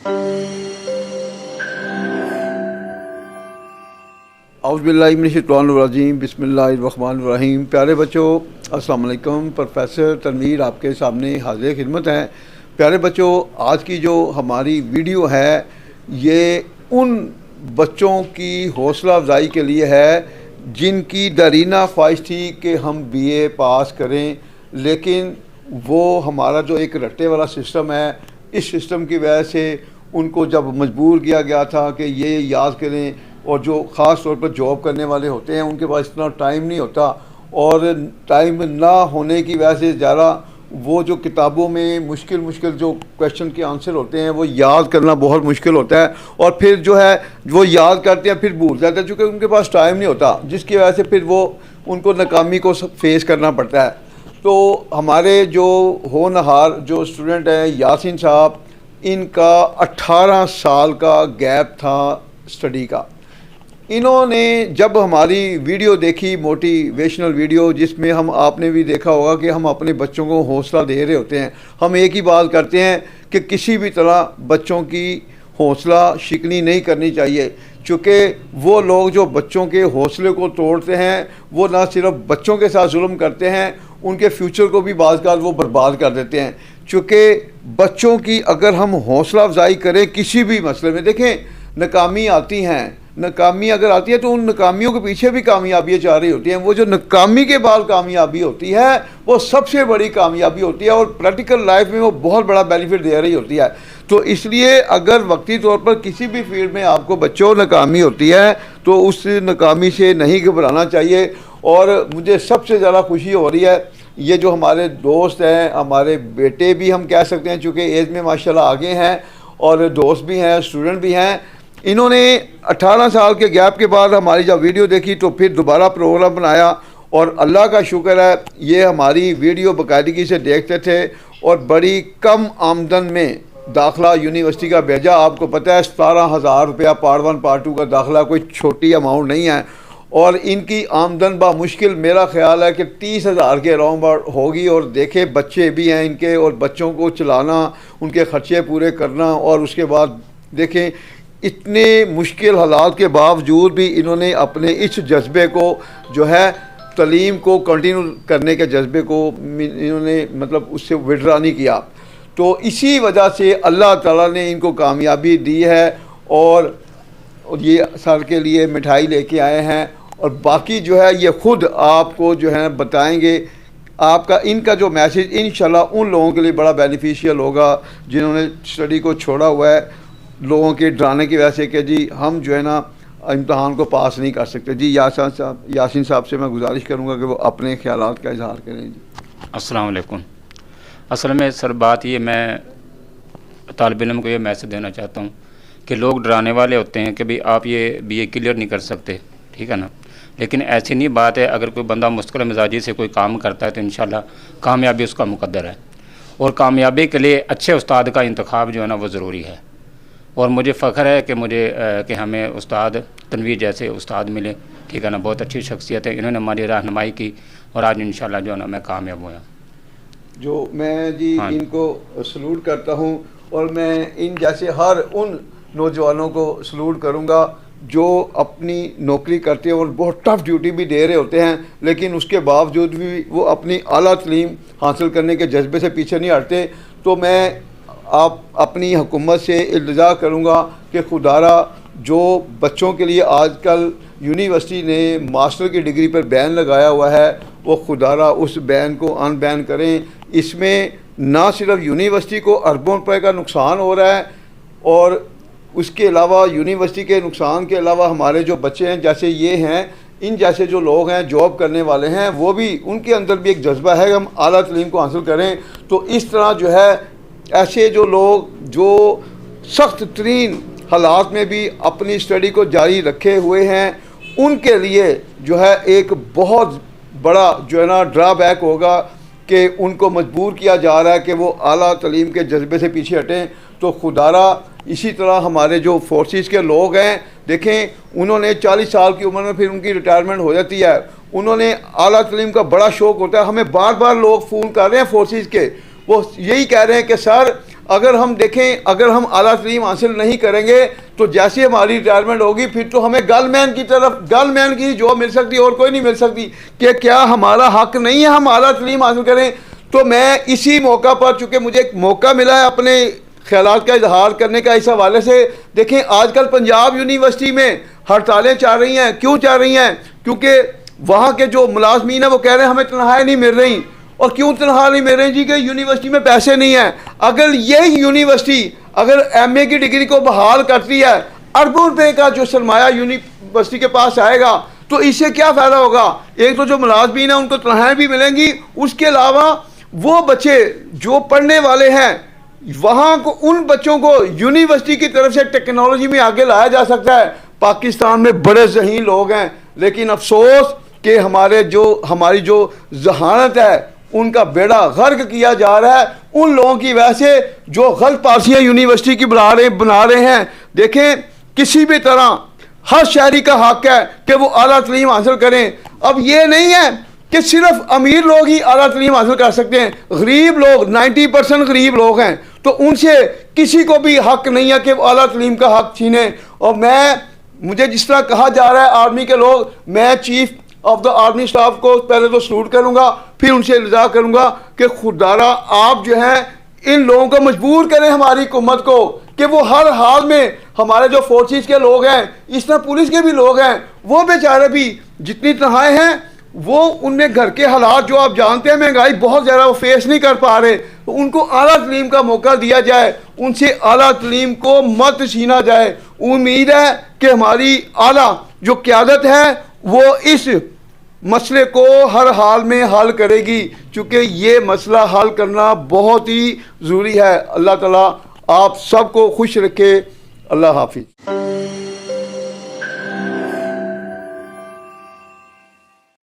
औज़ुबिल्लाहिमिनश्शैतानिर्रजीम बिस्मिल्लाहिर्रहमानिर्रहीम। प्यारे बच्चों, अस्सलाम वालेकुम। प्रोफेसर तनवीर आपके सामने हाज़िर खिदमत है। प्यारे बच्चों, आज की जो हमारी वीडियो है ये उन बच्चों की हौसला अफजाई के लिए है जिनकी दरीना ख्वाहिश थी कि हम BA पास करें, लेकिन वो हमारा जो एक रट्टे वाला सिस्टम है, इस सिस्टम की वजह से उनको जब मजबूर किया गया था कि ये याद करें, और जो ख़ास तौर पर जॉब करने वाले होते हैं उनके पास इतना टाइम नहीं होता, और टाइम ना होने की वजह से ज़्यादा वो जो किताबों में मुश्किल जो क्वेश्चन के आंसर होते हैं वो याद करना बहुत मुश्किल होता है, और फिर जो है वो याद करते हैं फिर भूल जाते हैं चूँकि उनके पास टाइम नहीं होता, जिसकी वजह से फिर वो उनको नाकामी को फेस करना पड़ता है। तो हमारे जो होनहार जो स्टूडेंट हैं यासीन साहब, इनका 18 साल का गैप था स्टडी का। इन्होंने जब हमारी वीडियो देखी, मोटिवेशनल वीडियो, जिसमें हम आपने भी देखा होगा कि हम अपने बच्चों को हौसला दे रहे होते हैं, हम एक ही बात करते हैं कि किसी भी तरह बच्चों की हौसला शिकनी नहीं करनी चाहिए, चूँकि वो लोग जो बच्चों के हौसले को तोड़ते हैं वो ना सिर्फ बच्चों के साथ जुल्म करते हैं, उनके फ्यूचर को भी बाज़ वो बर्बाद कर देते हैं। चूँकि बच्चों की अगर हम हौसला अफजाई करें किसी भी मसले में, देखें नाकामी आती हैं, नाकामी अगर आती है तो उन नाकामियों के पीछे भी कामयाबियाँ जा रही होती हैं। वो जो नाकामी के बाद कामयाबी होती है वो सबसे बड़ी कामयाबी होती है, और प्रैक्टिकल लाइफ में वो बहुत बड़ा बेनिफिट दे रही होती है। तो इसलिए अगर वक्ती तौर पर किसी भी फील्ड में आपको बच्चों नाकामी होती है तो उस नाकामी से नहीं घबराना चाहिए। और मुझे सबसे ज़्यादा खुशी हो रही है, ये जो हमारे दोस्त हैं, हमारे बेटे भी हम कह सकते हैं चूँकि एज में माशाल्लाह आगे हैं, और दोस्त भी हैं, स्टूडेंट भी हैं, इन्होंने 18 साल के गैप के बाद हमारी जब वीडियो देखी तो फिर दोबारा प्रोग्राम बनाया, और अल्लाह का शुक्र है ये हमारी वीडियो बाकायदगी से देखते थे, और बड़ी कम आमदन में दाखिला यूनिवर्सिटी का भेजा। आपको पता है 17,000 रुपया पार्ट 1 पार्ट 2 का दाखिला कोई छोटी अमाउंट नहीं है, और इनकी आमदन बामुश्किल मेरा ख्याल है कि 30,000 के अराउंड होगी। और देखे बच्चे भी हैं इनके, और बच्चों को चलाना, उनके खर्चे पूरे करना, और उसके बाद देखें इतने मुश्किल हालात के बावजूद भी इन्होंने अपने इस जज्बे को जो है तालीम को कंटिन्यू करने के जज्बे को इन्होंने मतलब उससे विड्रा नहीं किया। तो इसी वजह से अल्लाह ताला ने इनको कामयाबी दी है, और ये सर के लिए मिठाई लेके आए हैं, और बाकी जो है ये ख़ुद आपको जो है बताएंगे। आपका इनका जो मैसेज इंशाल्लाह उन लोगों के लिए बड़ा बेनिफिशियल होगा जिन्होंने स्टडी को छोड़ा हुआ है लोगों के डराने की वजह से कि जी हम जो है ना इम्तहान को पास नहीं कर सकते। जी यासीन साहब से मैं गुजारिश करूंगा कि वो अपने ख्यालात का इजहार करें। जी अस्सलाम वालेकुम। असल में सर बात ये, मैं तालिब इल्म को ये मैसेज देना चाहता हूँ कि लोग डराने वाले होते हैं कि भाई आप ये BA क्लियर नहीं कर सकते, ठीक है ना, लेकिन ऐसी नहीं बात है। अगर कोई बंदा मुस्तकिल मिजाजी से कोई काम करता है तो इंशाल्लाह कामयाबी उसका मुकद्दर है, और कामयाबी के लिए अच्छे उस्ताद का इंतखाब जो है ना वो ज़रूरी है। और मुझे फ़ख्र है कि हमें उस्ताद तनवीर जैसे उस्ताद मिले, ठीक है ना, बहुत अच्छी शख्सियत है, इन्होंने हमारी रहनुमाई की, और आज इंशाल्लाह जो है ना मैं कामयाब हुआ। जो मैं जी हाँ, इनको सलूट करता हूँ, और मैं इन जैसे हर उन नौजवानों को सलूट करूँगा जो अपनी नौकरी करते हैं और बहुत टफ़ ड्यूटी भी दे रहे होते हैं, लेकिन उसके बावजूद भी वो अपनी आला तालीम हासिल करने के जज्बे से पीछे नहीं हटते। तो मैं आप अपनी हुकूमत से इल्तिजा करूँगा कि खुदारा जो बच्चों के लिए आजकल यूनिवर्सिटी ने मास्टर की डिग्री पर बैन लगाया हुआ है, वो खुदारा उस बैन को अनबैन करें। इसमें ना सिर्फ यूनिवर्सिटी को अरबों रुपए का नुकसान हो रहा है, और उसके अलावा यूनिवर्सिटी के नुकसान के अलावा हमारे जो बच्चे हैं जैसे ये हैं, इन जैसे जो लोग हैं जॉब करने वाले हैं, वो भी उनके अंदर भी एक जज्बा है कि हम आला तालीम को हासिल करें। तो इस तरह जो है ऐसे जो लोग जो सख्त तरीन हालात में भी अपनी स्टडी को जारी रखे हुए हैं, उनके लिए जो है एक बहुत बड़ा जो है ना ड्राबैक होगा कि उनको मजबूर किया जा रहा है कि वो आला तालीम के जज्बे से पीछे हटें। तो खुदारा इसी तरह हमारे जो फोर्सेस के लोग हैं, देखें उन्होंने 40 साल की उम्र में फिर उनकी रिटायरमेंट हो जाती है, उन्होंने आला तालीम का बड़ा शौक़ होता है। हमें बार बार लोग फ़ोन कर रहे हैं फोर्सेस के, वो यही कह रहे हैं कि सर अगर हम देखें, अगर हम आला तलीम हासिल नहीं करेंगे तो जैसे हमारी रिटायरमेंट होगी फिर तो हमें गनमैन की जॉब मिल सकती है और कोई नहीं मिल सकती। कि क्या हमारा हक नहीं है हम आला तलीम हासिल करें? तो मैं इसी मौका पर, चूँकि मुझे एक मौका मिला है अपने ख्यालात का इजहार करने का इस हवाले से, देखें आजकल पंजाब यूनिवर्सिटी में हड़तालें चल रही हैं। क्यों चल रही हैं? क्योंकि वहाँ के जो मुलाजमीन हैं वो कह रहे हैं हमें तनख्वाहें नहीं मिल रही। और क्यों तनख्वाह नहीं मिल रही जी? कि यूनिवर्सिटी में पैसे नहीं हैं। अगर यही यूनिवर्सिटी अगर एमए की डिग्री को बहाल करती है, अरबों रुपए का जो सरमाया यूनिवर्सिटी के पास आएगा, तो इससे क्या फ़ायदा होगा? एक तो जो मुलाजमीन हैं उनको तनख्वाहें भी मिलेंगी, उसके अलावा वो बच्चे जो पढ़ने वाले हैं वहाँ को, उन बच्चों को यूनिवर्सिटी की तरफ से टेक्नोलॉजी में आगे लाया जा सकता है। पाकिस्तान में बड़े ज़हीन लोग हैं, लेकिन अफसोस कि हमारी जो जहानत है उनका बेड़ा गर्क किया जा रहा है उन लोगों की वजह से जो गलत पॉलिसियाँ यूनिवर्सिटी की बना रहे हैं। देखें, किसी भी तरह हर शहरी का हक है कि वो आला तलीम हासिल करें। अब ये नहीं है कि सिर्फ अमीर लोग ही आला तलीम हासिल कर सकते हैं। गरीब लोग 90% गरीब लोग हैं, तो उनसे किसी को भी हक नहीं है कि वो आला तलीम का हक छीने। और मुझे जिस तरह कहा जा रहा है आर्मी के लोग, मैं chief of the army staff को पहले तो सलूट करूंगा, फिर उनसे इल्ज़ा करूंगा कि खुदारा आप जो है इन लोगों को मजबूर करें, हमारी हुकूमत को, कि वो हर हाल में हमारे जो फोर्सेस के लोग हैं, इस तरह पुलिस के भी लोग हैं, वो बेचारे भी जितनी तनख्वाहें हैं वो उनमें घर के हालात जो आप जानते हैं, महंगाई बहुत ज़्यादा, वो फेस नहीं कर पा रहे। तो उनको आला तलीम का मौका दिया जाए, उनसे आला तलीम को मत छीना जाए। उम्मीद है कि हमारी आला जो क़यादत है वो इस मसले को हर हाल में हल करेगी, चूँकि ये मसला हल करना बहुत ही ज़रूरी है। अल्लाह ताला आप सबको खुश रखे। अल्लाह हाफिज़।